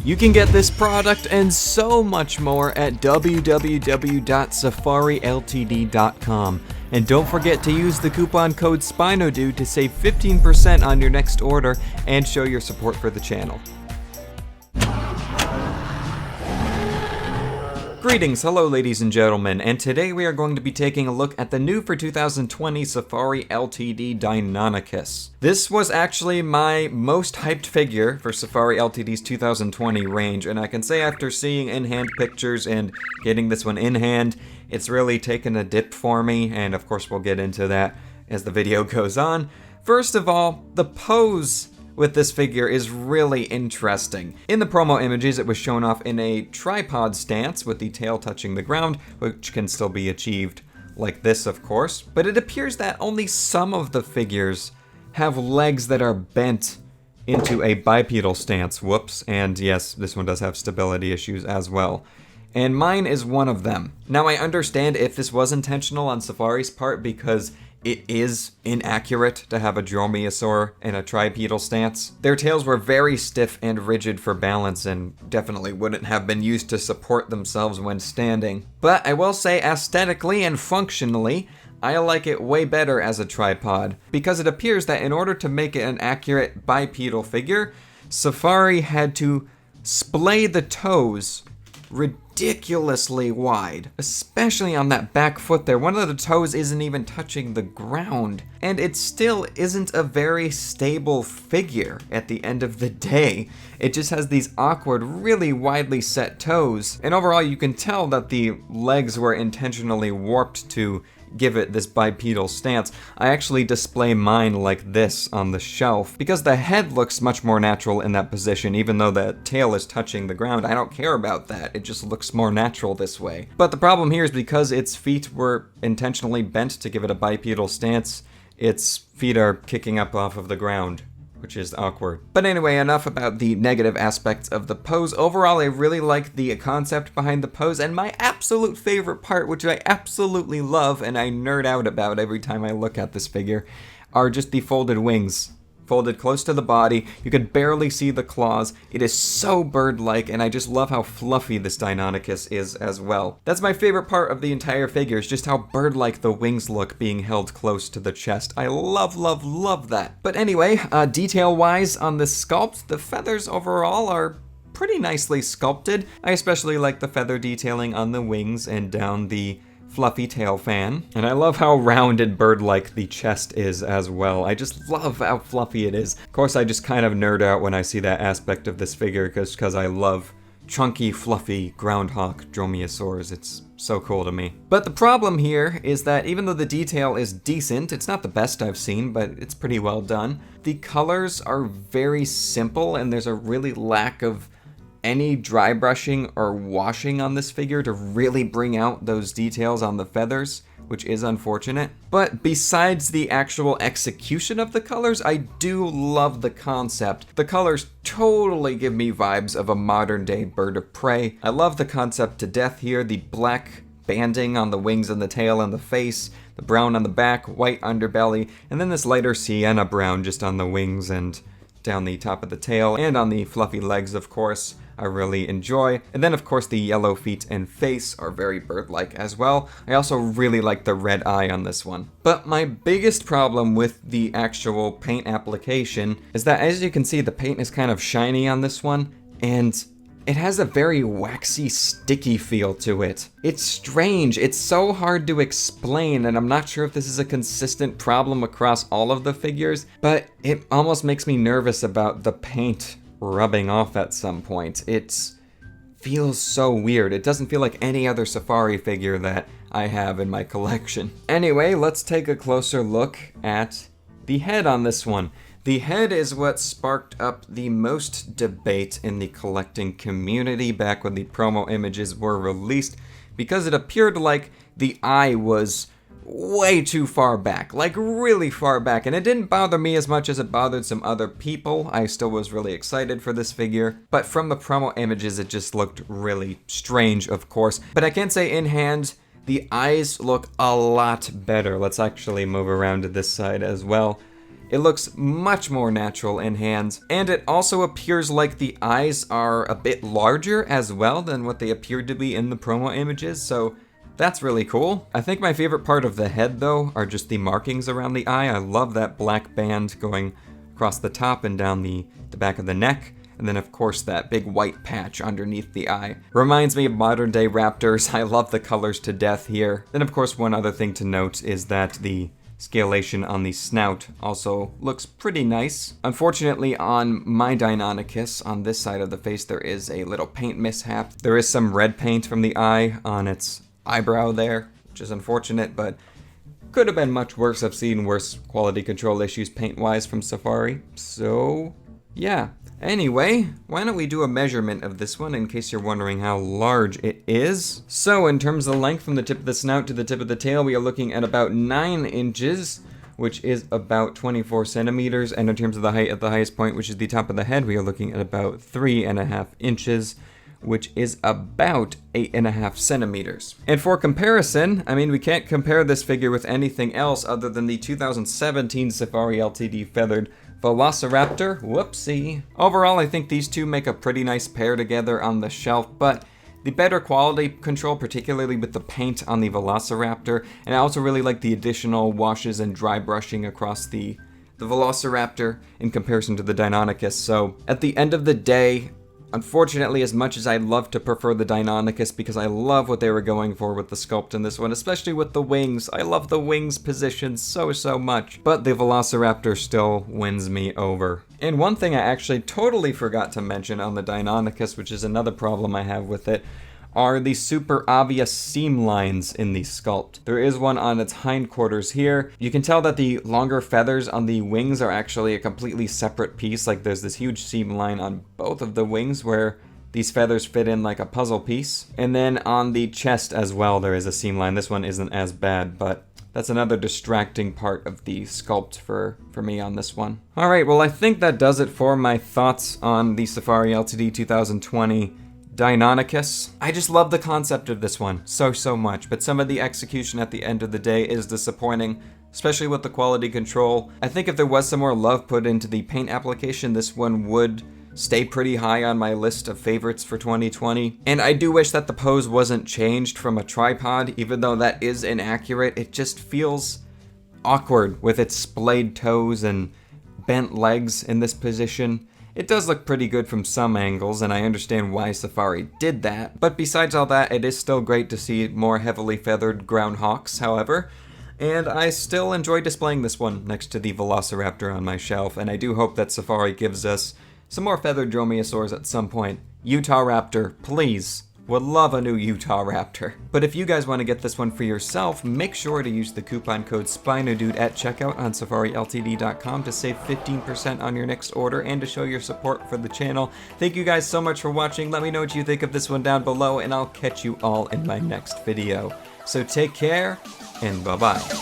You can get this product and so much more at www.safariltd.com. And don't forget to use the coupon code SpinoDude to save 15% on your next order and show your support for the channel. Greetings, hello ladies and gentlemen, and today we are going to be taking a look at the new for 2020 Safari Ltd Deinonychus. This was actually my most hyped figure for Safari Ltd's 2020 range, and I can say after seeing in-hand pictures and getting this one in hand, it's really taken a dip for me, and of course we'll get into that as the video goes on. First of all, the pose with this figure is really interesting. In the promo images, it was shown off in a tripod stance with the tail touching the ground, which can still be achieved like this, of course. But it appears that only some of the figures have legs that are bent into a bipedal stance. Whoops. And yes, this one does have stability issues as well. And mine is one of them. Now, I understand if this was intentional on Safari's part because it is inaccurate to have a dromaeosaur in a tripedal stance. Their tails were very stiff and rigid for balance and definitely wouldn't have been used to support themselves when standing. But I will say aesthetically and functionally, I like it way better as a tripod because it appears that in order to make it an accurate bipedal figure, Safari had to splay the toes ridiculously wide, especially on that back foot there. One of the toes isn't even touching the ground, and it still isn't a very stable figure at the end of the day. It just has these awkward, really widely set toes, and overall you can tell that the legs were intentionally warped to give it this bipedal stance. I actually display mine like this on the shelf because the head looks much more natural in that position. Even though the tail is touching the ground, I don't care about that. It just looks more natural this way. But the problem here is because its feet were intentionally bent to give it a bipedal stance, its feet are kicking up off of the ground, which is awkward. But anyway, enough about the negative aspects of the pose. Overall, I really like the concept behind the pose, and my absolute favorite part, which I absolutely love and I nerd out about every time I look at this figure, are just the folded wings. Folded close to the body, you can barely see the claws. It is so bird-like, and I just love how fluffy this Deinonychus is as well. That's my favorite part of the entire figure, is just how bird-like the wings look being held close to the chest. I love, love, love that. But anyway, detail-wise on this sculpt, the feathers overall are pretty nicely sculpted. I especially like the feather detailing on the wings and down the fluffy tail fan. And I love how rounded bird-like the chest is as well. I just love how fluffy it is. Of course, I just kind of nerd out when I see that aspect of this figure because I love chunky, fluffy groundhog dromaeosaurs. It's so cool to me. But the problem here is that even though the detail is decent, it's not the best I've seen, but it's pretty well done. The colors are very simple and there's a really lack of any dry brushing or washing on this figure to really bring out those details on the feathers, which is unfortunate. But besides the actual execution of the colors, I do love the concept. The colors totally give me vibes of a modern day bird of prey. I love the concept to death here. The black banding on the wings and the tail and the face, the brown on the back, white underbelly, and then this lighter sienna brown just on the wings and down the top of the tail and on the fluffy legs, of course. I really enjoy. And then of course the yellow feet and face are very bird-like as well. I also really like the red eye on this one. But my biggest problem with the actual paint application is that, as you can see, the paint is kind of shiny on this one, and it has a very waxy, sticky feel to it. It's strange. It's so hard to explain, and I'm not sure if this is a consistent problem across all of the figures, but it almost makes me nervous about the paint rubbing off at some point. It feels so weird. It doesn't feel like any other Safari figure that I have in my collection. Anyway, let's take a closer look at the head on this one. The head is what sparked up the most debate in the collecting community back when the promo images were released, because it appeared like the eye was way too far back, like really far back, and it didn't bother me as much as it bothered some other people. I still was really excited for this figure, but from the promo images it just looked really strange, of course. But I can say in hand, the eyes look a lot better. Let's actually move around to this side as well. It looks much more natural in hands, and it also appears like the eyes are a bit larger as well than what they appeared to be in the promo images, so that's really cool. I think my favorite part of the head, though, are just the markings around the eye. I love that black band going across the top and down the back of the neck. And then, of course, that big white patch underneath the eye. Reminds me of modern-day raptors. I love the colors to death here. Then, of course, one other thing to note is that the scalation on the snout also looks pretty nice. Unfortunately, on my Deinonychus, on this side of the face, there is a little paint mishap. There is some red paint from the eye on its eyebrow there, which is unfortunate, but could have been much worse. I've seen worse quality control issues paint-wise from Safari. So, yeah. Anyway, why don't we do a measurement of this one in case you're wondering how large it is. So in terms of the length from the tip of the snout to the tip of the tail, we are looking at about 9 inches, which is about 24 centimeters. And in terms of the height at the highest point, which is the top of the head, we are looking at about 3.5 inches, which is about 8.5 centimeters. And for comparison, I mean, we can't compare this figure with anything else other than the 2017 Safari Ltd feathered Velociraptor. Whoopsie. Overall, I think these two make a pretty nice pair together on the shelf, but the better quality control, particularly with the paint on the Velociraptor, and I also really like the additional washes and dry brushing across the Velociraptor in comparison to the Deinonychus. So at the end of the day, unfortunately, as much as I'd love to prefer the Deinonychus because I love what they were going for with the sculpt in this one, especially with the wings. I love the wings position so much, but the Velociraptor still wins me over. And one thing I actually totally forgot to mention on the Deinonychus, which is another problem I have with it, are the super obvious seam lines in the sculpt. There is one on its hindquarters here. You can tell that the longer feathers on the wings are actually a completely separate piece. Like there's this huge seam line on both of the wings where these feathers fit in like a puzzle piece. And then on the chest as well, there is a seam line. This one isn't as bad, but that's another distracting part of the sculpt for me on this one. All right, well, I think that does it for my thoughts on the Safari Ltd 2020 Deinonychus. I just love the concept of this one so much, but some of the execution at the end of the day is disappointing, especially with the quality control. I think if there was some more love put into the paint application, this one would stay pretty high on my list of favorites for 2020. And I do wish that the pose wasn't changed from a tripod, even though that is inaccurate. It just feels awkward with its splayed toes and bent legs in this position. It does look pretty good from some angles, and I understand why Safari did that, but besides all that, it is still great to see more heavily feathered groundhogs, however, and I still enjoy displaying this one next to the Velociraptor on my shelf, and I do hope that Safari gives us some more feathered dromaeosaurs at some point. Utah Raptor, please. Would love a new Utah Raptor. But if you guys want to get this one for yourself, make sure to use the coupon code SpinoDude at checkout on SafariLtd.com to save 15% on your next order and to show your support for the channel. Thank you guys so much for watching. Let me know what you think of this one down below, and I'll catch you all in my next video. So take care, and bye-bye.